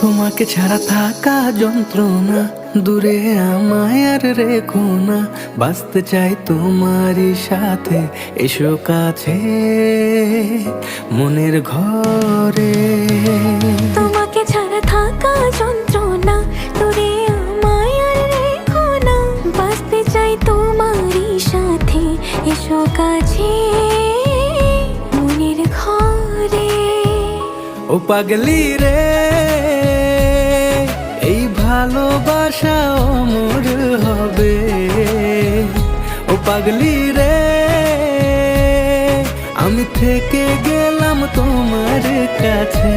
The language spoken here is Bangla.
তোমাকে ছাড়া থাকা যন্ত্রণা, দূরে আমায় আর রেখো না। বাঁচতে চাই তোমারই সাথে, এসো কাছে মনের ঘরে। তোমাকে ছাড়া থাকা যন্ত্রণা, দূরে আমায় আর রেখো না। বাঁচতে চাই তোমারই সাথে, এসো কাছে মনের ঘরে। ও পাগলি রে, এই ভালোবাসা অমর হবে। ও পাগলি রে, আমি থেকে গেলাম তোমার কাছে।